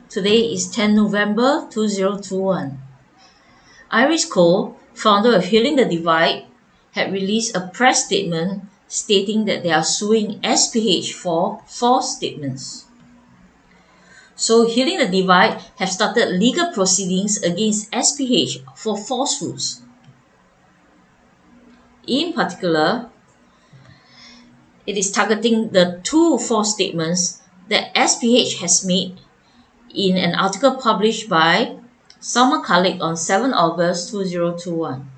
Today is 10 November 2021. Iris Cole, founder of Healing the Divide, had released a press statement stating that they are suing SPH for false statements. So Healing the Divide have started legal proceedings against SPH for falsehoods. In particular, it is targeting the two false statements that SPH has made in an article published by Salma Khalid on 7 August 2021.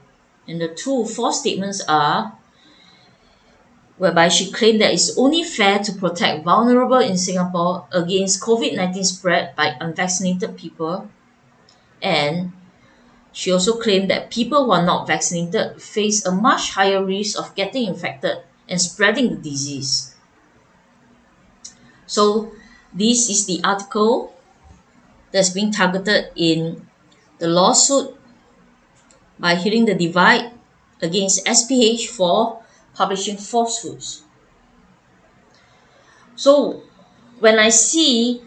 And the two false statements are whereby she claimed that it's only fair to protect vulnerable in Singapore against COVID-19 spread by unvaccinated people, and she also claimed that people who are not vaccinated face a much higher risk of getting infected and spreading the disease. So this is the article that's being targeted in the lawsuit by Healing the Divide against SPH for publishing falsehoods. So when I see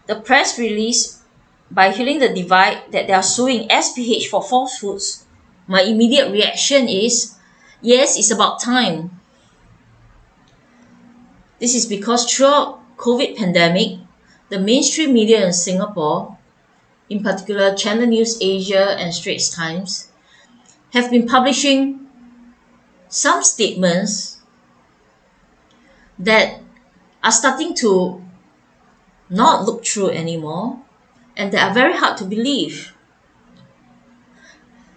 the press release by Healing the Divide that they are suing SPH for falsehoods, my immediate reaction is, yes, it's about time. This is because throughout COVID pandemic, the mainstream media in Singapore, in particular Channel News Asia and Straits Times, have been publishing some statements that are starting to not look true anymore and they are very hard to believe.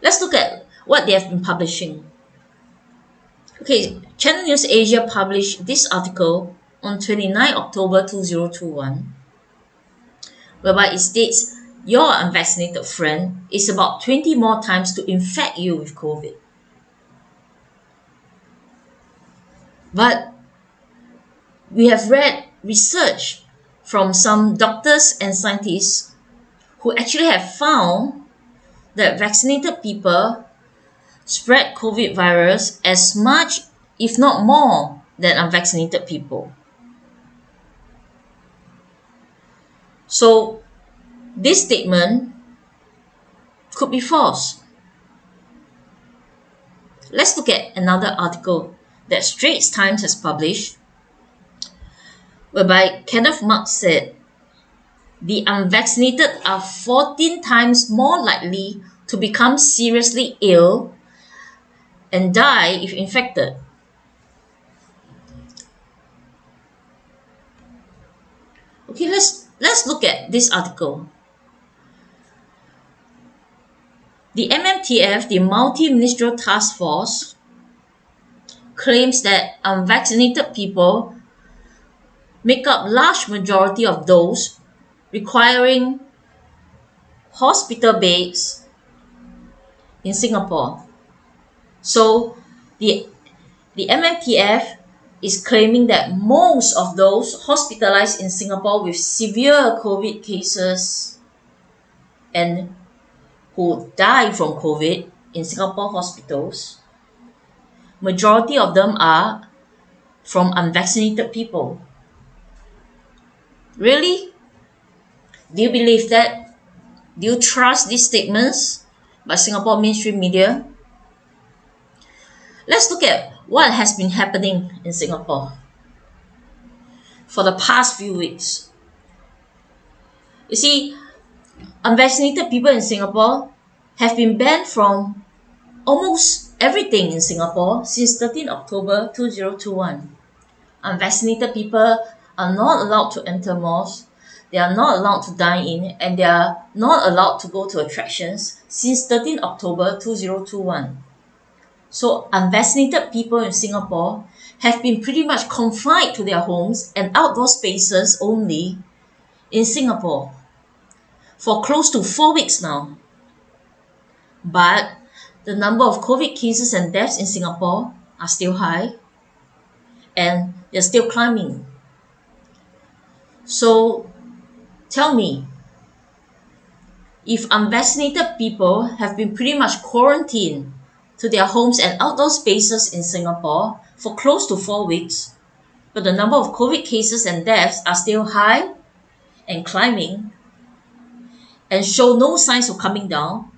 Let's look at what they have been publishing. Okay, Channel News Asia published this article on 29 October 2021, whereby it states your unvaccinated friend is about 20 more times to infect you with COVID. But we have read research from some doctors and scientists who actually have found that vaccinated people spread COVID virus as much, if not more, than unvaccinated people. So this statement could be false. Let's look at another article that Straits Times has published, whereby Kenneth Mark said, the unvaccinated are 14 times more likely to become seriously ill and die if infected. Okay, let's look at this article. The MMTF, the Multi-Ministerial Task Force, claims that unvaccinated people make up large majority of those requiring hospital beds in Singapore. So the MMTF is claiming that most of those hospitalized in Singapore with severe COVID cases and who die from COVID in Singapore hospitals, majority of them are from unvaccinated people. Really? Do you believe that? Do you trust these statements by Singapore mainstream media? Let's look at what has been happening in Singapore for the past few weeks. You see, unvaccinated people in Singapore have been banned from almost everything in Singapore since 13 October 2021. Unvaccinated people are not allowed to enter malls, they are not allowed to dine in, and they are not allowed to go to attractions since 13 October 2021. So unvaccinated people in Singapore have been pretty much confined to their homes and outdoor spaces only in Singapore for close to 4 weeks now. But the number of COVID cases and deaths in Singapore are still high and they're still climbing. So tell me, if unvaccinated people have been pretty much quarantined to their homes and outdoor spaces in Singapore for close to 4 weeks, but the number of COVID cases and deaths are still high and climbing, and show no signs of coming down,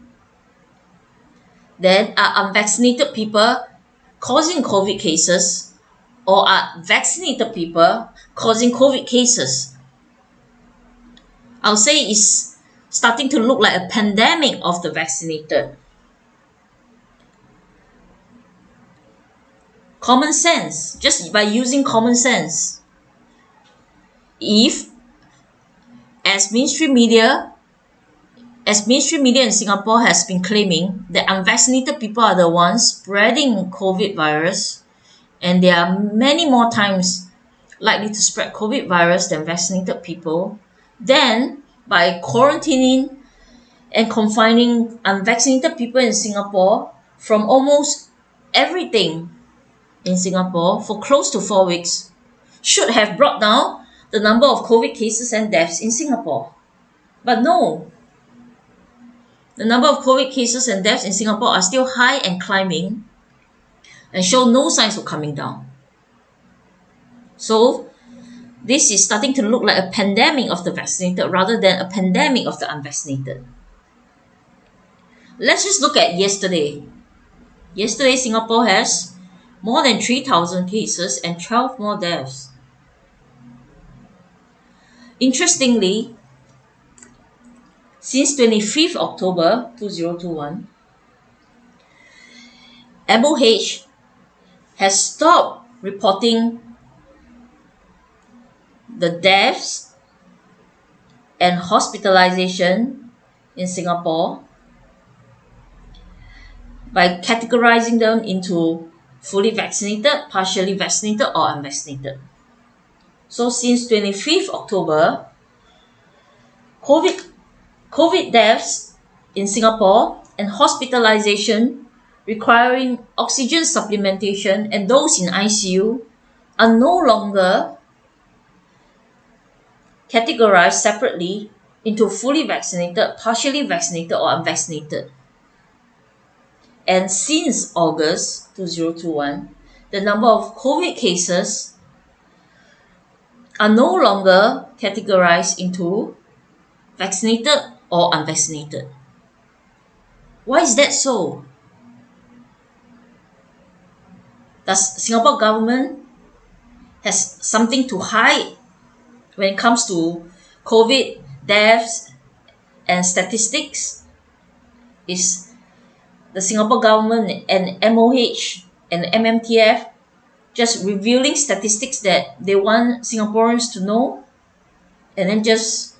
then are unvaccinated people causing COVID cases, or are vaccinated people causing COVID cases? I'll say it's starting to look like a pandemic of the vaccinated. Common sense, just by using common sense. If, as mainstream media in Singapore has been claiming that unvaccinated people are the ones spreading COVID virus, and they are many more times likely to spread COVID virus than vaccinated people, then by quarantining and confining unvaccinated people in Singapore from almost everything in Singapore for close to 4 weeks should have brought down the number of COVID cases and deaths in Singapore. But no, the number of COVID cases and deaths in Singapore are still high and climbing and show no signs of coming down. So this is starting to look like a pandemic of the vaccinated rather than a pandemic of the unvaccinated. Let's just look at yesterday. Yesterday, Singapore has more than 3,000 cases and 12 more deaths. Interestingly, since 25th October 2021, SPH has stopped reporting the deaths and hospitalization in Singapore by categorizing them into fully vaccinated, partially vaccinated, or unvaccinated. So since 25th October, COVID deaths in Singapore and hospitalization requiring oxygen supplementation and those in ICU are no longer categorized separately into fully vaccinated, partially vaccinated, or unvaccinated. And since August 2021, the number of COVID cases are no longer categorized into vaccinated or unvaccinated. Why is that so? Does Singapore government has something to hide when it comes to COVID deaths and statistics? Is the Singapore government and MOH and MMTF just revealing statistics that they want Singaporeans to know, and then just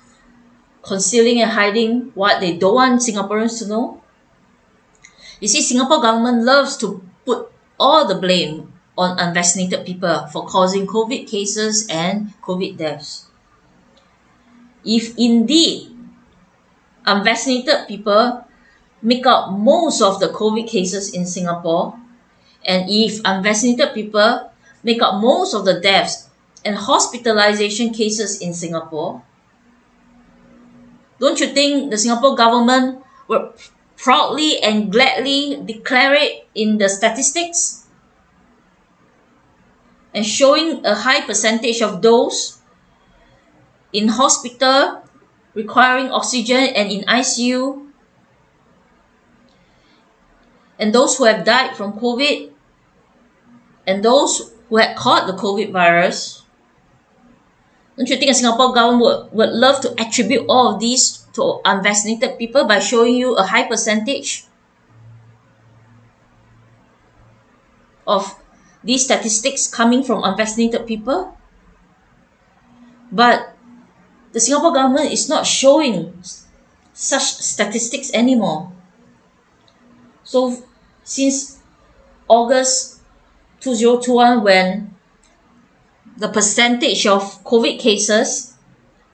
concealing and hiding what they don't want Singaporeans to know? You see, Singapore government loves to put all the blame on unvaccinated people for causing COVID cases and COVID deaths. If indeed unvaccinated people make up most of the COVID cases in Singapore, and if unvaccinated people make up most of the deaths and hospitalization cases in Singapore, don't you think the Singapore government would proudly and gladly declare it in the statistics? And showing a high percentage of those in hospital requiring oxygen and in ICU, and those who have died from COVID, and those who had caught the COVID virus. Don't you think the Singapore government would love to attribute all of these to unvaccinated people by showing you a high percentage of these statistics coming from unvaccinated people? But the Singapore government is not showing such statistics anymore. So since August 2021, when the percentage of COVID cases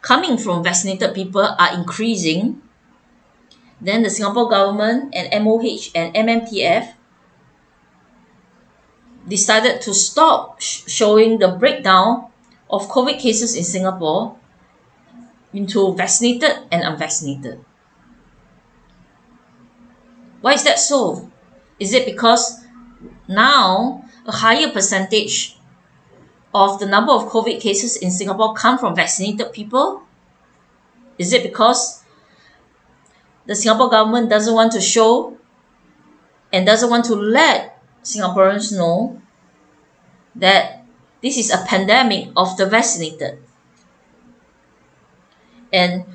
coming from vaccinated people are increasing, then the Singapore government and MOH and MMTF decided to stop showing the breakdown of COVID cases in Singapore into vaccinated and unvaccinated. Why is that so? Is it because now a higher percentage of the number of COVID cases in Singapore come from vaccinated people? Is it because the Singapore government doesn't want to show and doesn't want to let Singaporeans know that this is a pandemic of the vaccinated. And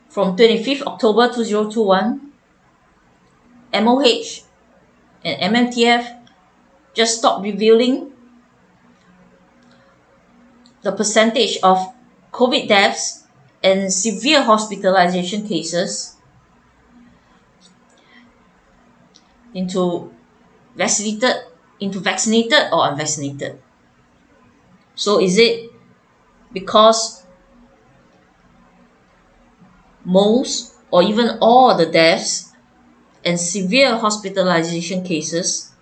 from 25th October 2021, MOH and MMTF just stopped revealing the percentage of COVID deaths and severe hospitalization cases into vaccinated or unvaccinated. So is it because most or even all the deaths and severe hospitalization cases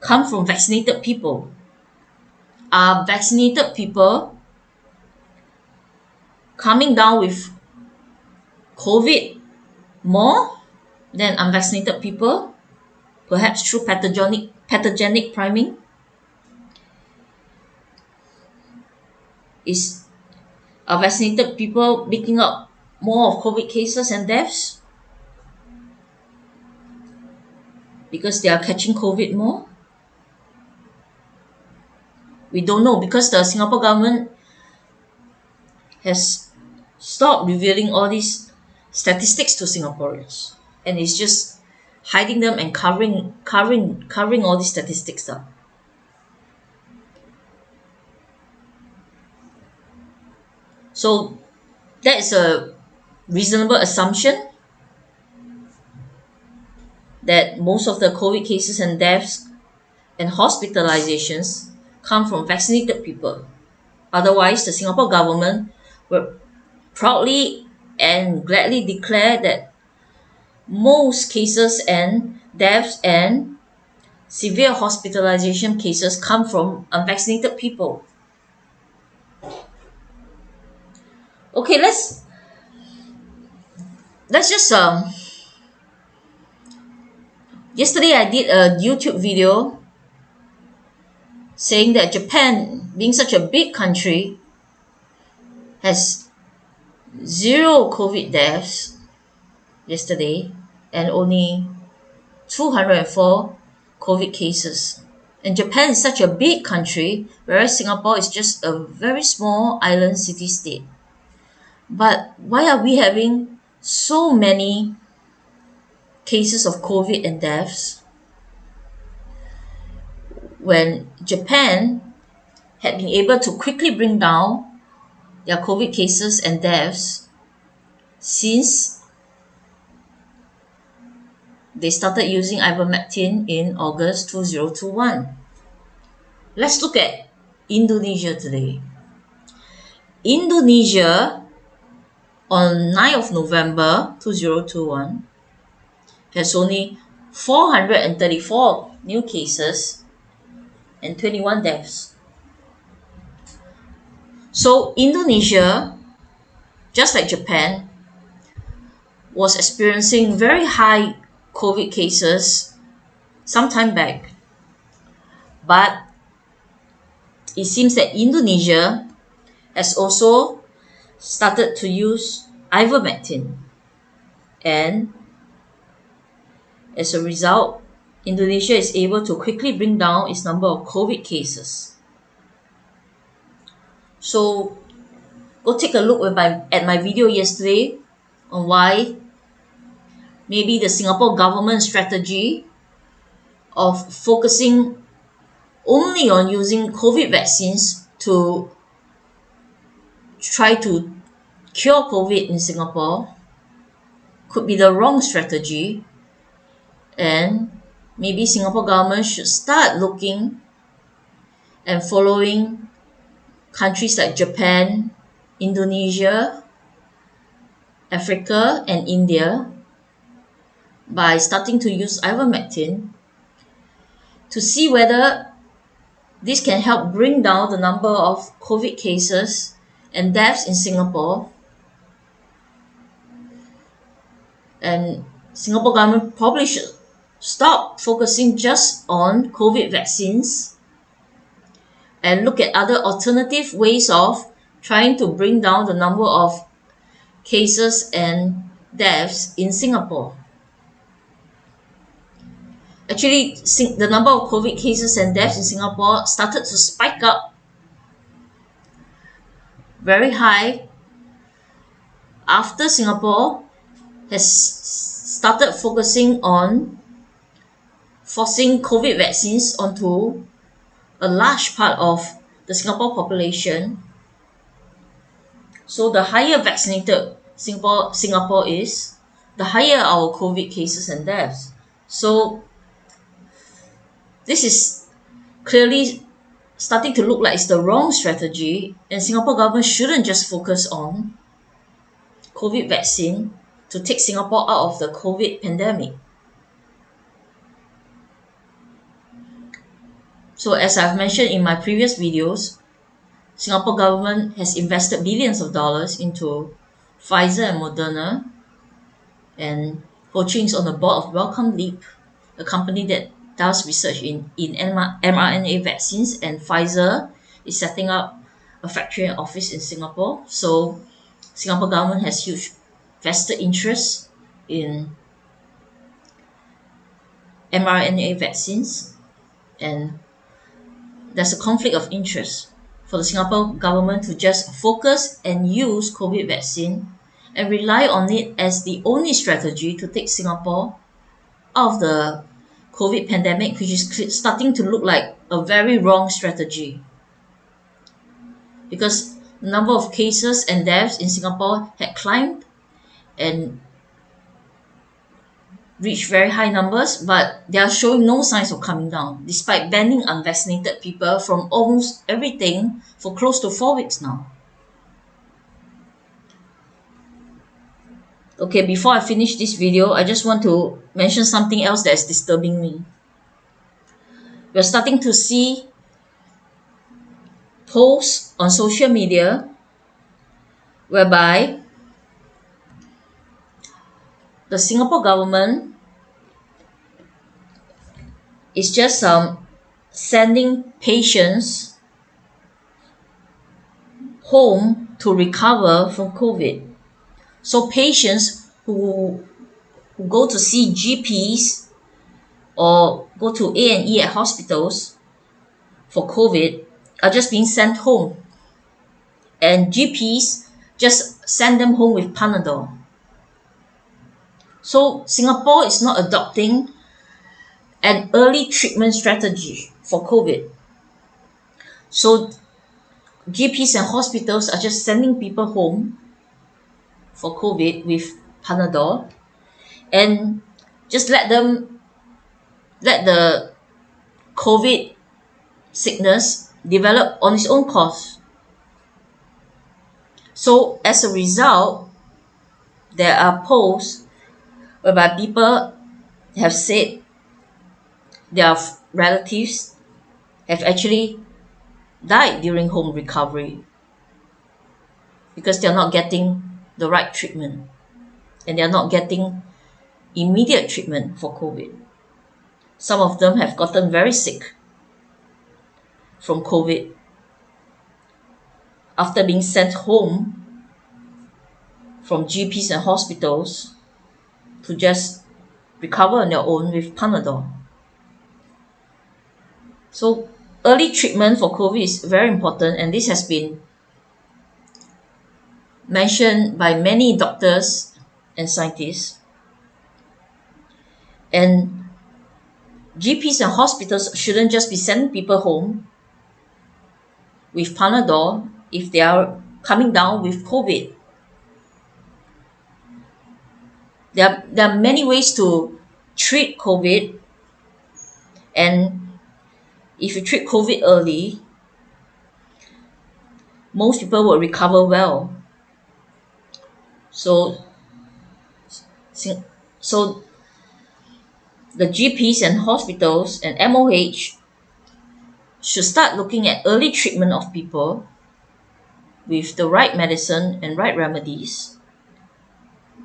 come from vaccinated people? Are vaccinated people coming down with COVID more than unvaccinated people? Perhaps through pathogenic priming? Are vaccinated people making up more of COVID cases and deaths because they are catching COVID more? We don't know, because the Singapore government has stopped revealing all these statistics to Singaporeans, and it's just hiding them and covering all these statistics up. So that is a reasonable assumption that most of the COVID cases and deaths and hospitalizations come from vaccinated people. Otherwise, the Singapore government will proudly and gladly declare that most cases and deaths and severe hospitalization cases come from unvaccinated people. Okay, let's just yesterday I did a YouTube video saying that Japan, being such a big country, has 0 COVID deaths yesterday and only 204 COVID cases. And Japan is such a big country, whereas Singapore is just a very small island city-state. But why are we having so many cases of COVID and deaths when Japan had been able to quickly bring down their COVID cases and deaths since they started using ivermectin in August 2021? Let's look at Indonesia today. Indonesia, on 9th of November 2021, has only 434 new cases and 21 deaths. So Indonesia, just like Japan, was experiencing very high COVID cases some time back. But it seems that Indonesia has also started to use ivermectin, and as a result, Indonesia is able to quickly bring down its number of COVID cases. So go take a look at my video yesterday on why maybe the Singapore government strategy of focusing only on using COVID vaccines to try to cure COVID in Singapore could be the wrong strategy, and maybe Singapore government should start looking and following countries like Japan, Indonesia, Africa, and India by starting to use ivermectin to see whether this can help bring down the number of COVID cases and deaths in Singapore. And Singapore government probably should stop focusing just on COVID vaccines and look at other alternative ways of trying to bring down the number of cases and deaths in Singapore. Actually, the number of COVID cases and deaths in Singapore started to spike up very high after Singapore has started focusing on forcing COVID vaccines onto a large part of the Singapore population. So the higher vaccinated Singapore is, the higher our COVID cases and deaths. So this is clearly starting to look like it's the wrong strategy, and Singapore government shouldn't just focus on COVID vaccine to take Singapore out of the COVID pandemic. So as I've mentioned in my previous videos, Singapore government has invested billions of dollars into Pfizer and Moderna, and Ho Ching is on the board of Wellcome Leap, a company that does research in mRNA vaccines, and Pfizer is setting up a factory and office in Singapore. So Singapore government has huge vested interest in mRNA vaccines, and there's a conflict of interest for the Singapore government to just focus and use COVID vaccine and rely on it as the only strategy to take Singapore out of the COVID pandemic, which is starting to look like a very wrong strategy, because the number of cases and deaths in Singapore had climbed and reached very high numbers, but they are showing no signs of coming down despite banning unvaccinated people from almost everything for close to 4 weeks now. Okay, before I finish this video, I just want to mention something else that's disturbing me. We're starting to see posts on social media whereby the Singapore government is just sending patients home to recover from COVID. So patients who go to see GPs or go to A&E at hospitals for COVID are just being sent home, and GPs just send them home with Panadol. So Singapore is not adopting an early treatment strategy for COVID. So GPs and hospitals are just sending people home for COVID with Panadol, and just let the COVID sickness develop on its own course. So as a result, there are posts whereby people have said their relatives have actually died during home recovery because they're not getting the right treatment, and they're not getting immediate treatment for COVID. Some of them have gotten very sick from COVID after being sent home from GPs and hospitals to just recover on their own with Panadol. So early treatment for COVID is very important, and this has been mentioned by many doctors and scientists. And GPs and hospitals shouldn't just be sending people home with Panadol if they are coming down with COVID. There are many ways to treat COVID, and if you treat COVID early, most people will recover well. So the GPs and hospitals and MOH should start looking at early treatment of people with the right medicine and right remedies,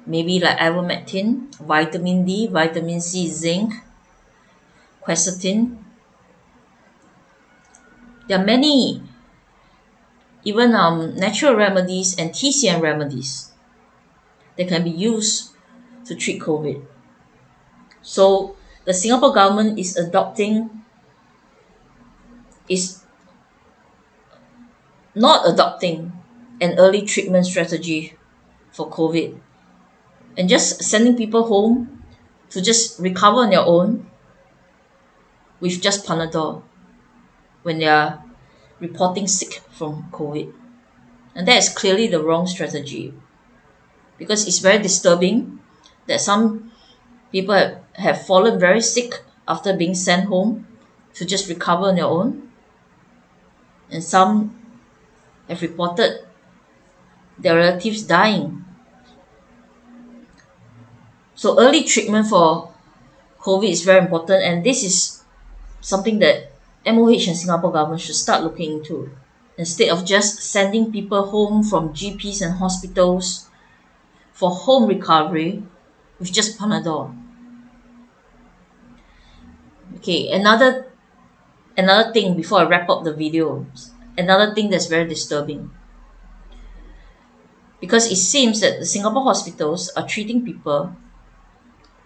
maybe like ivermectin, vitamin D, vitamin C, zinc, quercetin. There are many even natural remedies and TCM remedies that can be used to treat COVID. So the Singapore government is not adopting an early treatment strategy for COVID and just sending people home to just recover on their own with just Panadol when they are reporting sick from COVID. And that is clearly the wrong strategy, because it's very disturbing that some people have fallen very sick after being sent home to just recover on their own, and some have reported their relatives dying. So early treatment for COVID is very important, and this is something that MOH and Singapore government should start looking into, instead of just sending people home from GPs and hospitals for home recovery with just Panadol. Okay, another thing before I wrap up the video, another thing that's very disturbing, because it seems that the Singapore hospitals are treating people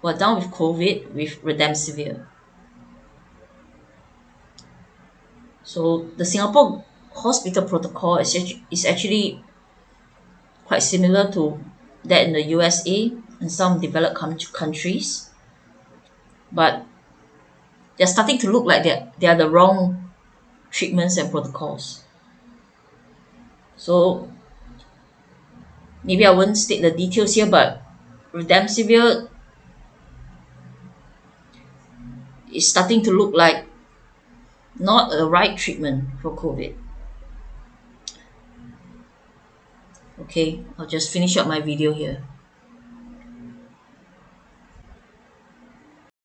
who are down with COVID with Remdesivir. So the Singapore hospital protocol is actually quite similar to that in the USA and some developed countries, but they're starting to look like they are the wrong treatments and protocols. So maybe I won't state the details here, but Remdesivir is starting to look like not a right treatment for COVID. Okay, I'll just finish up my video here.